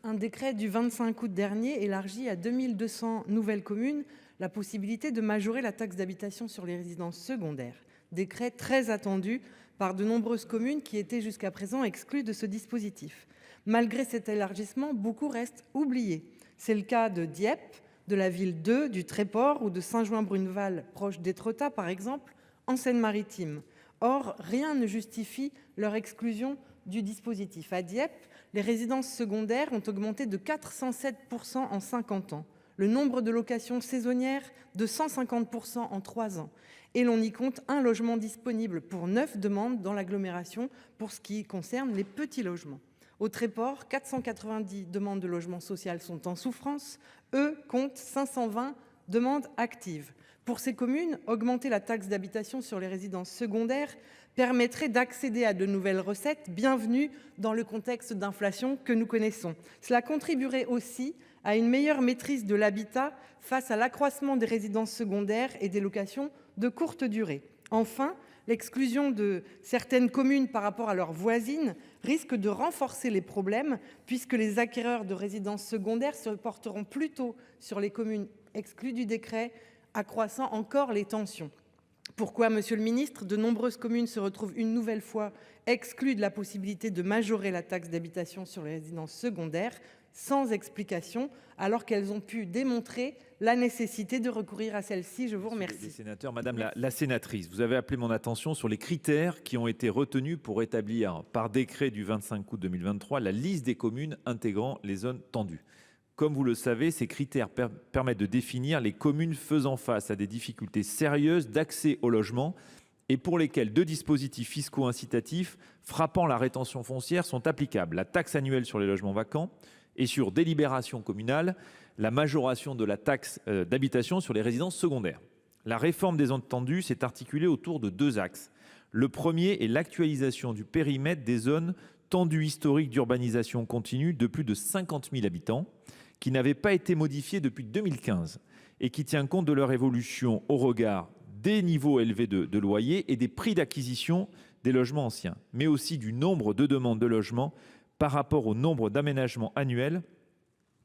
un décret du 25 août dernier élargit à 2200 nouvelles communes la possibilité de majorer la taxe d'habitation sur les résidences secondaires. Décret très attendu par de nombreuses communes qui étaient jusqu'à présent exclues de ce dispositif. Malgré cet élargissement, beaucoup restent oubliés. C'est le cas de Dieppe, de la ville d'Eu, du Tréport ou de Saint-Jouin-Bruneval, proche d'Étretat par exemple, en Seine-Maritime. Or, rien ne justifie leur exclusion du dispositif. À Dieppe, les résidences secondaires ont augmenté de 407% en 50 ans. Le nombre de locations saisonnières de 150% en 3 ans. Et l'on y compte un logement disponible pour 9 demandes dans l'agglomération pour ce qui concerne les petits logements. Au Tréport, 490 demandes de logement social sont en souffrance. Eux comptent 520 demandes actives. Pour ces communes, augmenter la taxe d'habitation sur les résidences secondaires permettrait d'accéder à de nouvelles recettes bienvenues dans le contexte d'inflation que nous connaissons. Cela contribuerait aussi à une meilleure maîtrise de l'habitat face à l'accroissement des résidences secondaires et des locations de courte durée. Enfin, l'exclusion de certaines communes par rapport à leurs voisines risque de renforcer les problèmes puisque les acquéreurs de résidences secondaires se porteront plutôt sur les communes exclues du décret, accroissant encore les tensions. Pourquoi, Monsieur le Ministre, de nombreuses communes se retrouvent une nouvelle fois exclues de la possibilité de majorer la taxe d'habitation sur les résidences secondaires sans explication, alors qu'elles ont pu démontrer la nécessité de recourir à celle-ci? Je vous remercie. Sénateur, Madame la sénatrice, vous avez appelé mon attention sur les critères qui ont été retenus pour établir par décret du 25 août 2023 la liste des communes intégrant les zones tendues. Comme vous le savez, ces critères permettent de définir les communes faisant face à des difficultés sérieuses d'accès au logement et pour lesquelles deux dispositifs fiscaux incitatifs frappant la rétention foncière sont applicables. La taxe annuelle sur les logements vacants et sur délibération communale, la majoration de la taxe d'habitation sur les résidences secondaires. La réforme des zones tendues s'est articulée autour de deux axes. Le premier est l'actualisation du périmètre des zones tendues historiques d'urbanisation continue de plus de 50 000 habitants, qui n'avaient pas été modifiées depuis 2015 et qui tient compte de leur évolution au regard des niveaux élevés de loyers et des prix d'acquisition des logements anciens, mais aussi du nombre de demandes de logement par rapport au nombre d'aménagements annuels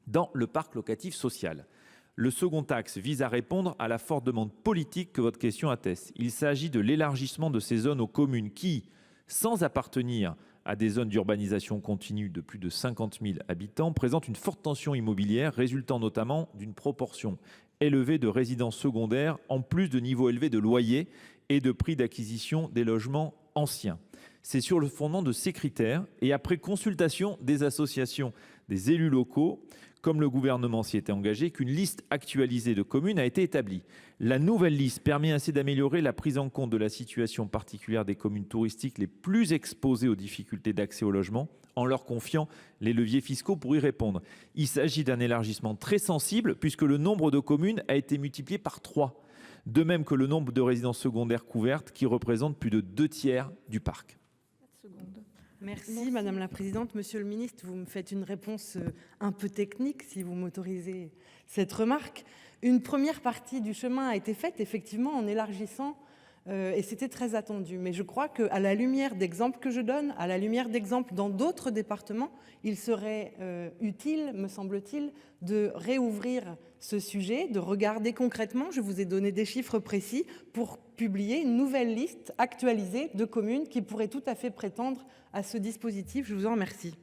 dans le parc locatif social. Le second axe vise à répondre à la forte demande politique que votre question atteste. Il s'agit de l'élargissement de ces zones aux communes qui, sans appartenir à des zones d'urbanisation continue de plus de 50 000 habitants, présentent une forte tension immobilière résultant notamment d'une proportion élevée de résidences secondaires en plus de niveaux élevés de loyers et de prix d'acquisition des logements anciens. C'est sur le fondement de ces critères et après consultation des associations des élus locaux, comme le gouvernement s'y était engagé, qu'une liste actualisée de communes a été établie. La nouvelle liste permet ainsi d'améliorer la prise en compte de la situation particulière des communes touristiques les plus exposées aux difficultés d'accès au logement, en leur confiant les leviers fiscaux pour y répondre. Il s'agit d'un élargissement très sensible puisque le nombre de communes a été multiplié par 3, de même que le nombre de résidences secondaires couvertes qui représentent plus de 2/3 du parc. Merci Madame la Présidente. Monsieur le Ministre, vous me faites une réponse un peu technique, si vous m'autorisez cette remarque. Une première partie du chemin a été faite effectivement en élargissant et c'était très attendu. Mais je crois qu'à la lumière d'exemples que je donne, à la lumière d'exemples dans d'autres départements, il serait utile, me semble-t-il, de réouvrir ce sujet, de regarder concrètement, je vous ai donné des chiffres précis, pour publier une nouvelle liste actualisée de communes qui pourraient tout à fait prétendre à ce dispositif. Je vous en remercie.